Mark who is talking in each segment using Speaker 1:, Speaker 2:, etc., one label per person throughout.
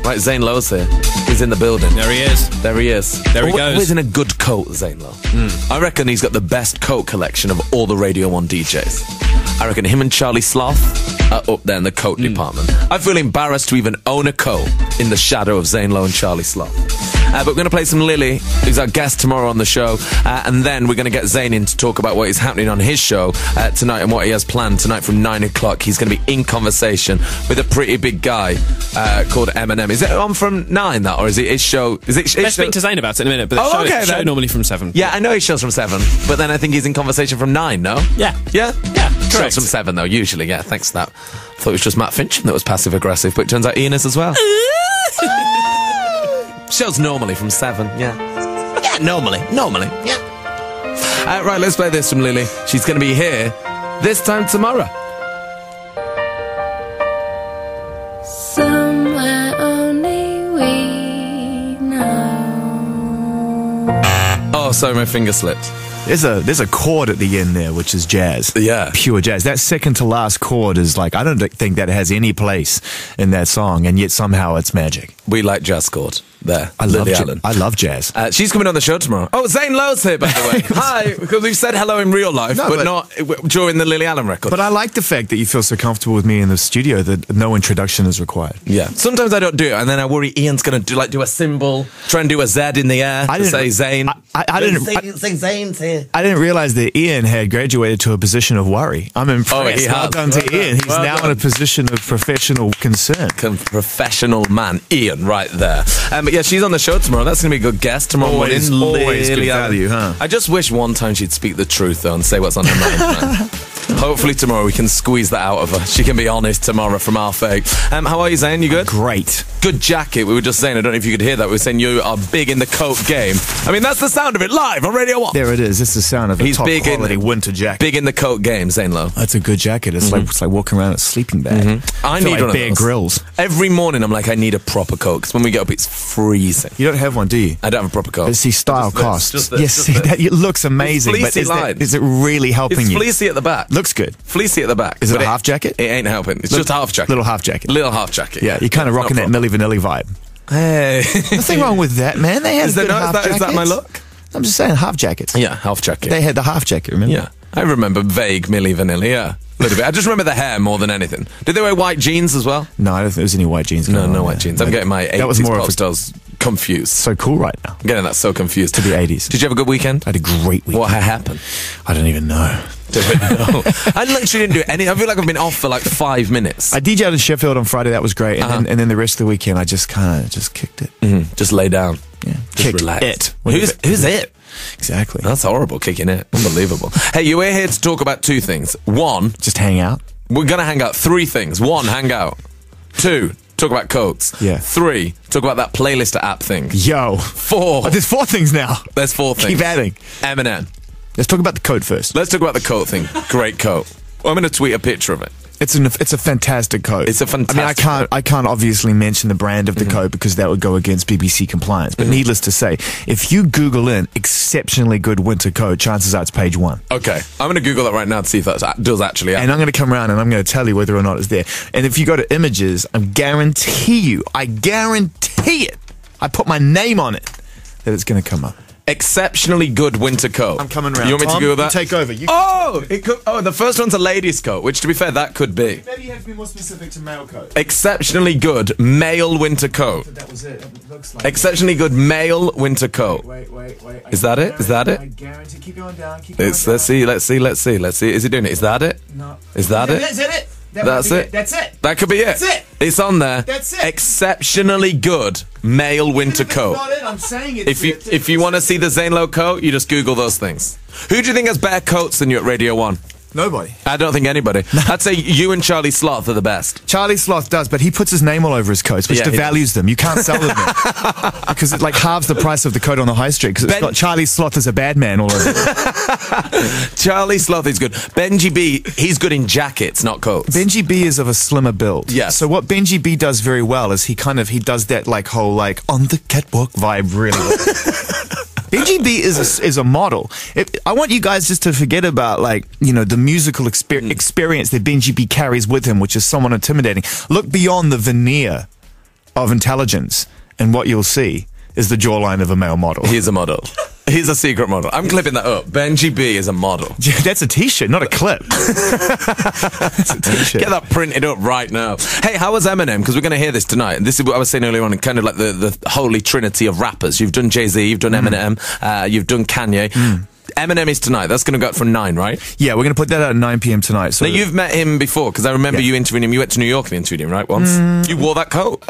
Speaker 1: Right, Zane Lowe's here. He's in the building.
Speaker 2: There he is.
Speaker 1: There he is.
Speaker 2: There he goes.
Speaker 1: Always in a good coat, Zane Lowe. I reckon he's got the best coat collection of all the Radio 1 DJs. I reckon him and Charlie Sloth are up there in the coat department. I feel embarrassed to even own a coat in the shadow of Zane Lowe and Charlie Sloth. But we're going to play some Lily, who's our guest tomorrow on the show. And then we're going to get Zane in to talk about what is happening on his show tonight and what he has planned tonight from 9 o'clock. He's going to be in conversation with a pretty big guy called Eminem. Is it on from 9, that? Or is it his show? Let's
Speaker 2: speak to Zane about it in a minute. But the show normally from 7.
Speaker 1: Yeah, I know his show's from 7. But then I think he's in conversation from 9, no?
Speaker 2: Yeah.
Speaker 1: Yeah?
Speaker 2: Yeah, correct.
Speaker 1: Show's from 7, though, usually. Yeah, thanks for that. I thought it was just Matt Finch that was passive-aggressive, but it turns out Ian is as well. Show's normally from 7, yeah. Yeah, normally, yeah. Right, let's play this from Lily. She's going to be here this time tomorrow.
Speaker 3: Somewhere only we know.
Speaker 1: Oh, sorry, my finger slipped.
Speaker 4: There's a chord at the end there, which is jazz.
Speaker 1: Yeah.
Speaker 4: Pure jazz. That second to last chord is like, I don't think that has any place in that song, and yet somehow it's magic.
Speaker 1: We like jazz chord there.
Speaker 4: I love jazz.
Speaker 1: She's coming on the show tomorrow. Oh, Zane Lowe's here, by the way. Hi, because we've said hello in real life, but not during the Lily Allen record.
Speaker 4: But I like the fact that you feel so comfortable with me in the studio that no introduction is required.
Speaker 1: Yeah. Sometimes I don't do it, and then I worry Ian's going to do a symbol, try and do a Z in the air to say Zane.
Speaker 4: I didn't
Speaker 1: say Zane's here.
Speaker 4: I didn't realize that Ian had graduated to a position of worry. I'm impressed.
Speaker 1: Oh, he has.
Speaker 4: Well done to Ian. He's now in a position of professional concern.
Speaker 1: Professional man, Ian, right there. But yeah, she's on the show tomorrow. That's going to be a good guest tomorrow morning.
Speaker 4: Always good value, huh?
Speaker 1: I just wish one time she'd speak the truth, though, and say what's on her mind. Hopefully tomorrow we can squeeze that out of her. She can be honest tomorrow from our fake. How are you, Zane? You good?
Speaker 4: Great.
Speaker 1: Good jacket. We were just saying, I don't know if you could hear that. We were saying you are big in the coat game. I mean, that's the sound of it live on Radio 1.
Speaker 4: There it is. It's the sound of a top quality winter jacket.
Speaker 1: Big in the coat game, Zane Lowe.
Speaker 4: That's a good jacket. It's like walking around in a sleeping bag.
Speaker 1: I need one of
Speaker 4: Bear
Speaker 1: those.
Speaker 4: Grylls.
Speaker 1: Every morning I'm like, I need a proper coat, because when we get up it's freezing.
Speaker 4: You don't have one, do you?
Speaker 1: I don't have a proper coat.
Speaker 4: It's style costs.
Speaker 1: Yes,
Speaker 4: it looks amazing,
Speaker 1: but
Speaker 4: is it really helping
Speaker 1: it's
Speaker 4: you?
Speaker 1: It's fleecy at the back.
Speaker 4: Looks good.
Speaker 1: Fleecy at the back.
Speaker 4: Is it a half jacket?
Speaker 1: It ain't helping. It's just a half jacket.
Speaker 4: Little half jacket.
Speaker 1: Little half jacket.
Speaker 4: Yeah, you're kind of rocking that Milli Vanilli vibe.
Speaker 1: Hey.
Speaker 4: Nothing wrong with that, man. They had good half jackets.
Speaker 1: Is that my look?
Speaker 4: I'm just saying half jackets.
Speaker 1: Yeah, half jacket.
Speaker 4: They had the half jacket, remember?
Speaker 1: Yeah. I remember vague Milli Vanilli, yeah. A little bit. I just remember the hair more than anything. Did they wear white jeans as well?
Speaker 4: No, I don't think there was any white jeans.
Speaker 1: No white jeans. I'm getting my 80s pop stars confused.
Speaker 4: So cool right now.
Speaker 1: I'm getting that so confused.
Speaker 4: To the 80s.
Speaker 1: Did you have a good weekend?
Speaker 4: I had a great weekend.
Speaker 1: What happened?
Speaker 4: I don't even know.
Speaker 1: I literally didn't do any. I feel like I've been off for like 5 minutes.
Speaker 4: I DJ'd in Sheffield on Friday. That was great. And then the rest of the weekend, I just kind of kicked it.
Speaker 1: Just lay down.
Speaker 4: Yeah.
Speaker 1: Just relax. Who's it?
Speaker 4: Exactly.
Speaker 1: That's horrible, kicking it. Unbelievable. Hey, you were here to talk about 2 things. 1,
Speaker 4: just hang out.
Speaker 1: We're going to hang out. 3 things. 1, hang out. 2, talk about coats.
Speaker 4: Yeah.
Speaker 1: 3, talk about that playlist app thing.
Speaker 4: Yo.
Speaker 1: 4.
Speaker 4: Oh, there's 4 things now.
Speaker 1: There's 4 things.
Speaker 4: Keep adding.
Speaker 1: Eminem.
Speaker 4: Let's talk about the coat first.
Speaker 1: Let's talk about the coat thing. Great coat. Well, I'm going to tweet a picture of it.
Speaker 4: It's a fantastic coat.
Speaker 1: It's a fantastic
Speaker 4: I can't obviously mention the brand of the coat because that would go against BBC compliance. But needless to say, if you Google in exceptionally good winter coat, chances are it's page 1.
Speaker 1: Okay. I'm going to Google that right now to see if that does actually happen.
Speaker 4: And I'm going to come around and I'm going to tell you whether or not it's there. And if you go to images, I guarantee it, I put my name on it, that it's going to come up.
Speaker 1: Exceptionally good winter coat.
Speaker 4: I'm coming around.
Speaker 1: You want me to Google that?
Speaker 4: You take over.
Speaker 1: The first one's a lady's coat, which to be fair, that could be.
Speaker 4: Maybe you have to be more specific to male coat.
Speaker 1: Exceptionally good male winter coat.
Speaker 4: That was it. It looks like
Speaker 1: exceptionally good male winter coat.
Speaker 4: Wait.
Speaker 1: Is that it? Is that it?
Speaker 4: I guarantee. Keep going down.
Speaker 1: Let's see. Is it doing it? Is that it?
Speaker 4: No.
Speaker 1: Is that it?
Speaker 4: Is it?
Speaker 1: That's it.
Speaker 4: That's it.
Speaker 1: That could be it.
Speaker 4: That's it.
Speaker 1: It's on there.
Speaker 4: That's it.
Speaker 1: Exceptionally good male winter coat.
Speaker 4: Not it. I'm saying it.
Speaker 1: If you want to see the Zane Lowe coat, you just Google those things. Who do you think has better coats than you at Radio 1?
Speaker 4: Nobody.
Speaker 1: I don't think anybody. I'd say you and Charlie Sloth are the best.
Speaker 4: Charlie Sloth does, but he puts his name all over his coats, which devalues them. You can't sell them because it like halves the price of the coat on the high street because it's got Charlie Sloth as a bad man all over it.
Speaker 1: Charlie Sloth is good. Benji B, he's good in jackets, not coats.
Speaker 4: Benji B is of a slimmer build.
Speaker 1: Yes.
Speaker 4: So what Benji B does very well is he does that like whole like on the catwalk vibe really well. Benji B is a model. I want you guys just to forget about the musical experience that Benji B carries with him, which is somewhat intimidating. Look beyond the veneer of intelligence, and what you'll see is the jawline of a male model.
Speaker 1: He's a model. He's a secret model. I'm clipping that up. Benji B is a model.
Speaker 4: That's a t-shirt, not a clip. That's a t-shirt.
Speaker 1: Get that printed up right now. Hey, how was Eminem? Because we're going to hear this tonight. This is what I was saying earlier on, kind of like the holy trinity of rappers. You've done Jay-Z, you've done Eminem, you've done Kanye. Eminem is tonight. That's going to go out from 9, right?
Speaker 4: Yeah, we're going to put that out at 9 p.m. tonight. So
Speaker 1: now, you've met him before, because I remember you interviewing him. You went to New York and interviewed him, right, once? You wore that coat.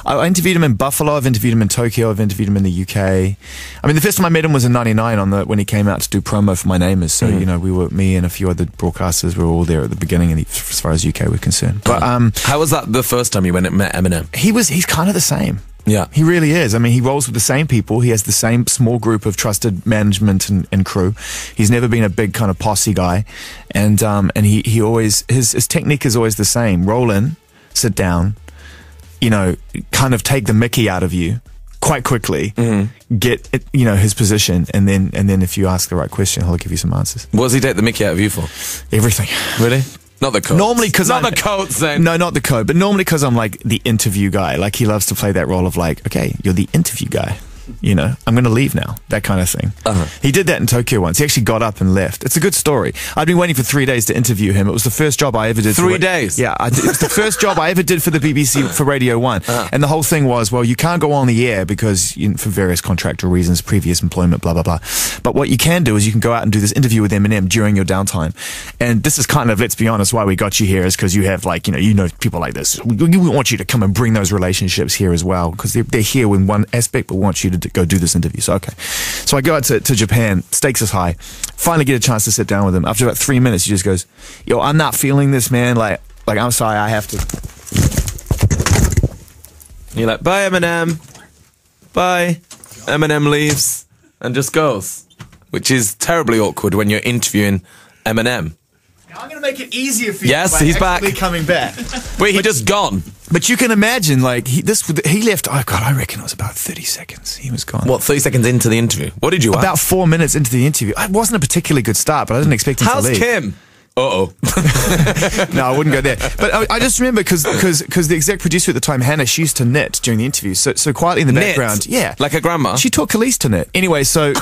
Speaker 4: I interviewed him in Buffalo. I've interviewed him in Tokyo. I've interviewed him in the UK. I mean, the first time I met him was in '99 when he came out to do promo for My Name Is. So, you know, me and a few other broadcasters were all there at the beginning, and as far as UK were concerned. But
Speaker 1: how was that the first time you went and met Eminem?
Speaker 4: He's kind of the same.
Speaker 1: Yeah.
Speaker 4: He really is. I mean, he rolls with the same people. He has the same small group of trusted management and crew. He's never been a big kind of posse guy. And he always, his technique is always the same. Roll in, sit down, you know, kind of take the mickey out of you quite quickly, get, you know, his position. And then if you ask the right question, he'll give you some answers.
Speaker 1: What does he take the mickey out of you for?
Speaker 4: Everything.
Speaker 1: Really? Not the coat.
Speaker 4: Normally, because
Speaker 1: not the coat, Zane.
Speaker 4: No, not the coat. But normally, because I'm like the interview guy. Like he loves to play that role of like, okay, you're the interview guy. You know, I'm going to leave now. That kind of thing. He did that in Tokyo once. He actually got up and left. It's a good story. I'd been waiting for 3 days to interview him. It was the first job I ever did.
Speaker 1: 3 days?
Speaker 4: Yeah. It was the first job I ever did for the BBC for Radio 1. And the whole thing was, well, you can't go on the air because for various contractual reasons, previous employment, blah, blah, blah. But what you can do is you can go out and do this interview with Eminem during your downtime. And this is kind of, let's be honest, why we got you here is because you have like, you know people like this. We want you to come and bring those relationships here as well because they're here in one aspect, but we want you to go do this interview. So, okay. So I go out to Japan, stakes is high, finally get a chance to sit down with him. After about 3 minutes, he just goes, yo, I'm not feeling this, man. Like I'm sorry, I have to.
Speaker 1: And you're like, bye, Eminem. Bye. Eminem leaves and just goes, which is terribly awkward when you're interviewing Eminem.
Speaker 4: Now I'm going to make it easier for you.
Speaker 1: Yes, he's back.
Speaker 4: Coming back.
Speaker 1: Wait, he just gone.
Speaker 4: But you can imagine, like, he left, oh God, I reckon it was about 30 seconds. He was gone.
Speaker 1: What, 30 seconds into the interview? What did you ask?
Speaker 4: About 4 minutes into the interview. It wasn't a particularly good start, but I didn't expect him to leave.
Speaker 1: How's Kim? Uh-oh.
Speaker 4: No, I wouldn't go there. But I just remember because the exec producer at the time, Hannah, she used to knit during the interview. So quietly in the background. Yeah.
Speaker 1: Like a grandma?
Speaker 4: She taught Khalees to knit. Anyway, so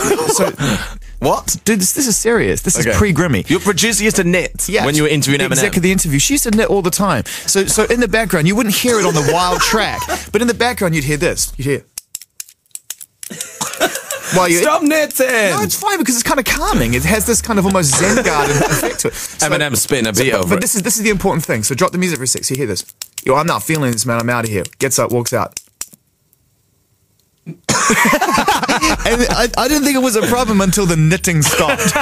Speaker 1: what?
Speaker 4: Dude, this is serious. This is pre-Grimmy.
Speaker 1: Your producer used to knit when you were interviewing Eminem?
Speaker 4: Exactly, the interview. She used to knit all the time. So in the background, you wouldn't hear it on the wild track, but in the background, you'd hear this. You'd hear...
Speaker 1: Stop knitting!
Speaker 4: No, it's fine because it's kind of calming. It has this kind of almost Zen garden effect to it. So,
Speaker 1: Eminem's spitting a beat over
Speaker 4: but
Speaker 1: it.
Speaker 4: This is the important thing. So drop the music for a sec. So you hear this. Yo, I'm not feeling this, man. I'm out of here. Gets up, walks out. And I didn't think it was a problem until the knitting stopped.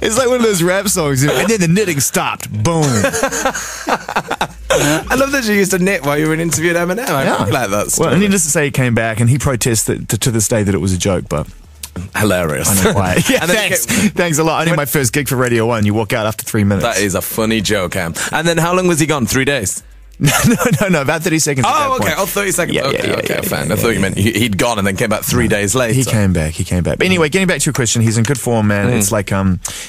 Speaker 4: It's like one of those rap songs, and then the knitting stopped. Boom.
Speaker 1: I love that you used to knit while you were interviewing Eminem. I really like that story.
Speaker 4: Well, needless to say, he came back and he protests to this day that it was a joke, but...
Speaker 1: Hilarious.
Speaker 4: I know why. Yeah, thanks a lot. Only my first gig for Radio 1. You walk out after 3 minutes.
Speaker 1: That is a funny joke, Em. And then how long was he gone? 3 days?
Speaker 4: No, about 30 seconds.
Speaker 1: Oh, okay. Oh, 30 seconds. Okay, fine. I thought you meant he'd gone and then came back 3 days later.
Speaker 4: He came back. But anyway, getting back to your question, he's in good form, man. It's like,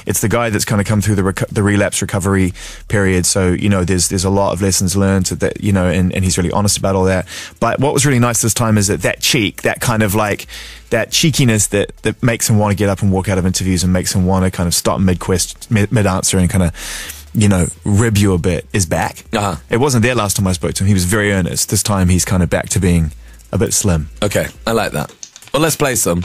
Speaker 4: it's the guy that's kind of come through the relapse recovery period. So, you know, there's a lot of lessons learned that, you know, and he's really honest about all that. But what was really nice this time is that cheek, that kind of like, that cheekiness that makes him want to get up and walk out of interviews and makes him want to kind of stop mid-answer and kind of, you know, rib you a bit is back. It wasn't there last time I spoke to him. He was very earnest. This time he's kind of back to being a bit slim.
Speaker 1: Okay, I like that. Well, let's play some.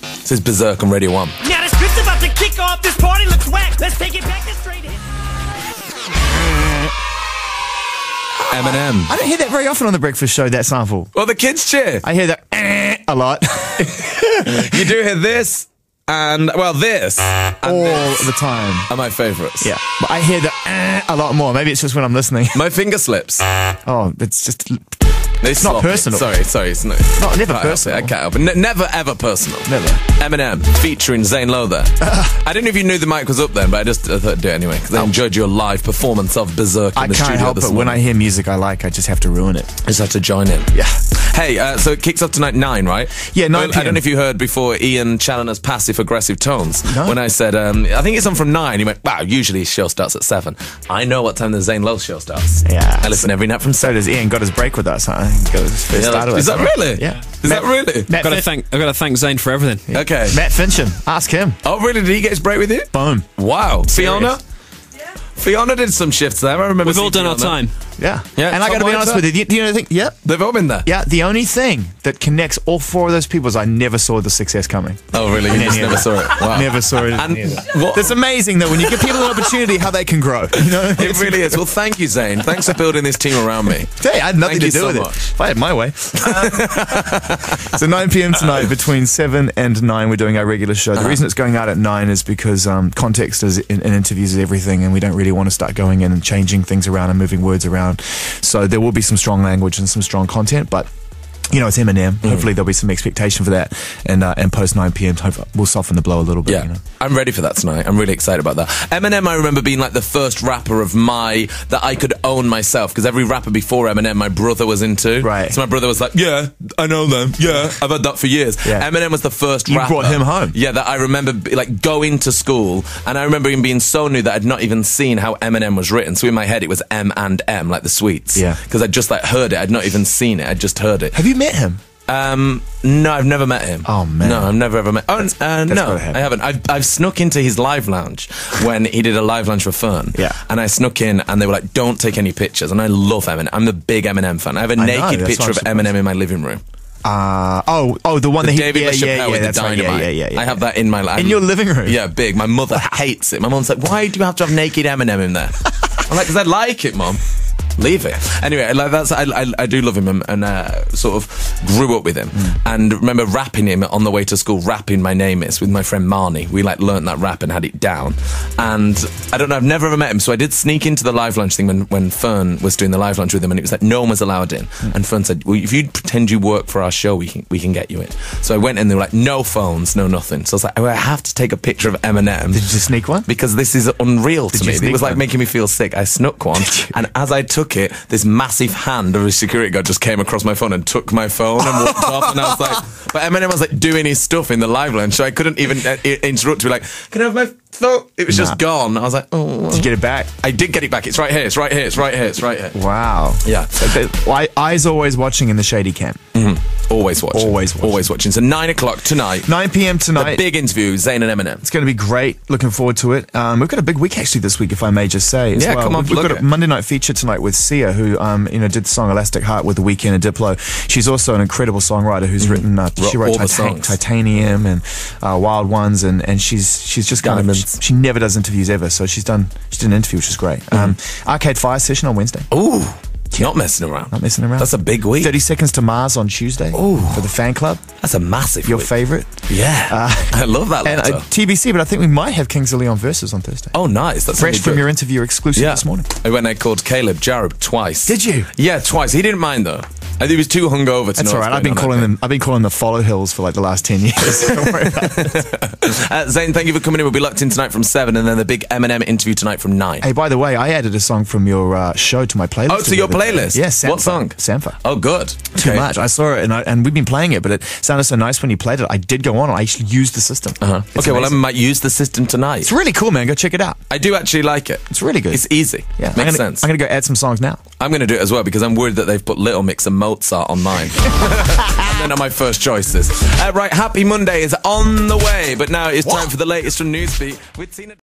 Speaker 1: This is Berserk on Radio 1.
Speaker 5: Now the script's about to kick off. This party looks whack. Let's take it back to straight hit.
Speaker 1: Eminem.
Speaker 4: I don't hear that very often on The Breakfast Show, that sample.
Speaker 1: Well, the kids cheer.
Speaker 4: I hear that a lot.
Speaker 1: You do hear this. And, well, this. And
Speaker 4: all
Speaker 1: this
Speaker 4: the time.
Speaker 1: are my favourites.
Speaker 4: Yeah. But I hear the a lot more. Maybe it's just when I'm listening.
Speaker 1: My finger slips.
Speaker 4: Oh, it's just...
Speaker 1: It's
Speaker 4: not personal.
Speaker 1: Sorry, it's not.
Speaker 4: Not never personal.
Speaker 1: I can't help it. Never ever personal.
Speaker 4: Never.
Speaker 1: Eminem featuring Zane Lowe there. I don't know if you knew the mic was up then, but I thought I'd do it anyway because I enjoyed your live performance of Berserk in the studio.
Speaker 4: I can't help
Speaker 1: this
Speaker 4: it.
Speaker 1: morning.
Speaker 4: When I hear music I like, I just have to ruin it.
Speaker 1: I just have to join in.
Speaker 4: Yeah.
Speaker 1: Hey, so it kicks off tonight 9, right?
Speaker 4: Yeah, 9
Speaker 1: I don't know if you heard before Ian Challoner's passive-aggressive tones.
Speaker 4: No.
Speaker 1: When I said, I think it's on from 9, he went, wow, usually his show starts at 7. I know what time the Zane Lowe show starts.
Speaker 4: Yeah.
Speaker 1: I listen every night from 7.
Speaker 4: So does Ian. Got his break with us, huh? He got his first start with us.
Speaker 1: Is that really?
Speaker 4: Yeah.
Speaker 1: Is that really?
Speaker 2: I've got to thank Zane for everything.
Speaker 1: Yeah. Okay.
Speaker 4: Matt Fincham. Ask him.
Speaker 1: Oh, really? Did he get his break with you?
Speaker 4: Boom.
Speaker 1: Wow. Fiona? Fiona did some shifts there. I remember.
Speaker 2: We've all done our time.
Speaker 4: Yeah.
Speaker 1: Yeah,
Speaker 4: And I got to be honest with you. Do you know the thing? Yep.
Speaker 1: They've all been there.
Speaker 4: Yeah. The only thing that connects all 4 of those people is I never saw the success coming.
Speaker 1: Oh, really? You just never saw it. Wow.
Speaker 4: Never saw it.
Speaker 1: And what?
Speaker 4: It's amazing though when you give people an opportunity how they can grow. You know,
Speaker 1: It really is. Well, thank you, Zane. Thanks for building this team around me.
Speaker 4: Hey, I had nothing
Speaker 1: Thank
Speaker 4: to
Speaker 1: you
Speaker 4: do
Speaker 1: so
Speaker 4: with
Speaker 1: much.
Speaker 4: it. If I had my way. So 9 p.m. tonight, between 7 and 9, we're doing our regular show. The reason it's going out at 9 is because context is in interviews is everything, and we don't really want to start going in and changing things around and moving words around. So there will be some strong language and some strong content, but you know, it's Eminem. Hopefully there'll be some expectation for that, and post 9 p.m. we'll soften the blow a little bit.
Speaker 1: Yeah,
Speaker 4: You know?
Speaker 1: I'm ready for that tonight. I'm really excited about that. Eminem, I remember being like the first rapper of that I could own myself, because every rapper before Eminem, my brother was into.
Speaker 4: Right.
Speaker 1: So my brother was like, yeah, I know them. Yeah, I've had that for years.
Speaker 4: Yeah.
Speaker 1: Eminem was the first
Speaker 4: You
Speaker 1: rapper.
Speaker 4: brought him home.
Speaker 1: Yeah, that I remember like going to school, and I remember him being so new that I'd not even seen how Eminem was written. So in my head, it was M&M, like the sweets.
Speaker 4: Yeah.
Speaker 1: Because I just like heard it. I'd not even seen it. I'd just heard it.
Speaker 4: Have you met him?
Speaker 1: No, I've never met him.
Speaker 4: Oh, man.
Speaker 1: No, I've never ever met. Oh, no,
Speaker 4: gotta happen.
Speaker 1: I haven't. I've snuck into his live lounge when he did a live lounge for Fern.
Speaker 4: Yeah.
Speaker 1: And I snuck in, and they were like, "Don't take any pictures." And I love Eminem. I'm the big Eminem fan. I have a
Speaker 4: I know,
Speaker 1: naked
Speaker 4: that's
Speaker 1: picture
Speaker 4: why
Speaker 1: of
Speaker 4: I'm surprised.
Speaker 1: Eminem in my living room.
Speaker 4: The one that he
Speaker 1: David LaChapelle with the
Speaker 4: that's right.
Speaker 1: dynamite.
Speaker 4: Yeah.
Speaker 1: I have that in my life.
Speaker 4: In your living room?
Speaker 1: Yeah, big. My mother hates it. My mum's like, "Why do you have to have naked Eminem in there?" I'm like, "Because I like it, Mum." Leave it. Anyway, like I do love him, and sort of grew up with him, and remember rapping him on the way to school, rapping "My Name Is" with my friend Marnie. We like learnt that rap and had it down. And I don't know, I've never ever met him, so I did sneak into the live lunch thing when Fern was doing the live lunch with him, and it was like no one was allowed in. And Fern said, "Well, if you pretend you work for our show, we can get you in." So I went in. They were like, "No phones, no nothing." So I was like, "Oh, I have to take a picture of Eminem."
Speaker 4: Did you just sneak one?
Speaker 1: Because this is unreal to
Speaker 4: Did you
Speaker 1: me. It
Speaker 4: sneak
Speaker 1: was like
Speaker 4: one?
Speaker 1: making me feel sick. I snuck one, and as I took it, this massive hand of a security guard just came across my phone and took my phone and walked off. And I was like, but Eminem was like doing his stuff in the live lounge, so I couldn't even interrupt to be like, "Can I have my phone?" It was just gone. I was like, "Oh."
Speaker 4: Did you get it back?
Speaker 1: I did get it back. It's right here. It's right here. It's right here. It's right here.
Speaker 4: Wow.
Speaker 1: Yeah.
Speaker 4: Eyes always watching in the shady camp.
Speaker 1: Always watching.
Speaker 4: Always watching.
Speaker 1: Always watching. So 9 o'clock tonight.
Speaker 4: 9 p.m.
Speaker 1: The
Speaker 4: tonight.
Speaker 1: big interview, Zane and Eminem.
Speaker 4: It's going to be great. Looking forward to it. We've got a big week actually this week, if I may just say. As
Speaker 1: Yeah,
Speaker 4: well.
Speaker 1: come on,
Speaker 4: We've
Speaker 1: plug
Speaker 4: got
Speaker 1: it.
Speaker 4: a Monday night feature tonight with Sia, who did the song "Elastic Heart" with The Weeknd and Diplo. She's also an incredible songwriter who's written. She wrote
Speaker 1: all the songs.
Speaker 4: Titanium and Wild Ones, and she's just kind of.
Speaker 1: Diamonds.
Speaker 4: She never does interviews ever, so she did an interview, which is great. Arcade Fire session on Wednesday.
Speaker 1: Ooh. Not messing around.
Speaker 4: Not messing around.
Speaker 1: That's a big week.
Speaker 4: 30 Seconds to Mars on Tuesday.
Speaker 1: Ooh.
Speaker 4: For the fan club.
Speaker 1: That's a massive
Speaker 4: Your
Speaker 1: week.
Speaker 4: favourite.
Speaker 1: Yeah. I love that
Speaker 4: And
Speaker 1: letter.
Speaker 4: TBC, but I think we might have Kings of Leon versus on Thursday.
Speaker 1: Oh, nice. That's
Speaker 4: Fresh
Speaker 1: really
Speaker 4: from
Speaker 1: good.
Speaker 4: your interview exclusive this morning.
Speaker 1: I went and I called Caleb Jarrett twice.
Speaker 4: Did you?
Speaker 1: Yeah, twice. He didn't mind though. I think he was too hungover to
Speaker 4: That's
Speaker 1: know
Speaker 4: all
Speaker 1: what's
Speaker 4: right. I've
Speaker 1: going
Speaker 4: been
Speaker 1: on,
Speaker 4: calling
Speaker 1: I
Speaker 4: them. I've been calling the Follow Hills for like the last 10 years. Don't worry about it.
Speaker 1: think. Zane, thank you for coming in. We'll be locked in tonight from 7, and then the big Eminem interview tonight from 9.
Speaker 4: Hey, by the way, I added a song from your show to my playlist.
Speaker 1: Oh, to your playlist?
Speaker 4: Yes.
Speaker 1: What song?
Speaker 4: Sampha.
Speaker 1: Oh, good.
Speaker 4: Too
Speaker 1: Okay.
Speaker 4: much. I saw it and we've been playing it, but it sounded so nice when you played it. I did go on and I actually used the system. It's
Speaker 1: Okay, well, I
Speaker 4: amazing.
Speaker 1: might use the system tonight.
Speaker 4: It's really cool, man. Go check it out.
Speaker 1: I do actually like it.
Speaker 4: It's really good.
Speaker 1: It's easy.
Speaker 4: Yeah,
Speaker 1: Makes sense.
Speaker 4: I'm gonna go add some songs now.
Speaker 1: I'm going to do it as well because I'm worried that they've put Little Mix and Mozart on mine. And they're not my first choices. Right, Happy Monday is on the way, but now it's time for the latest from Newsbeat with Tina.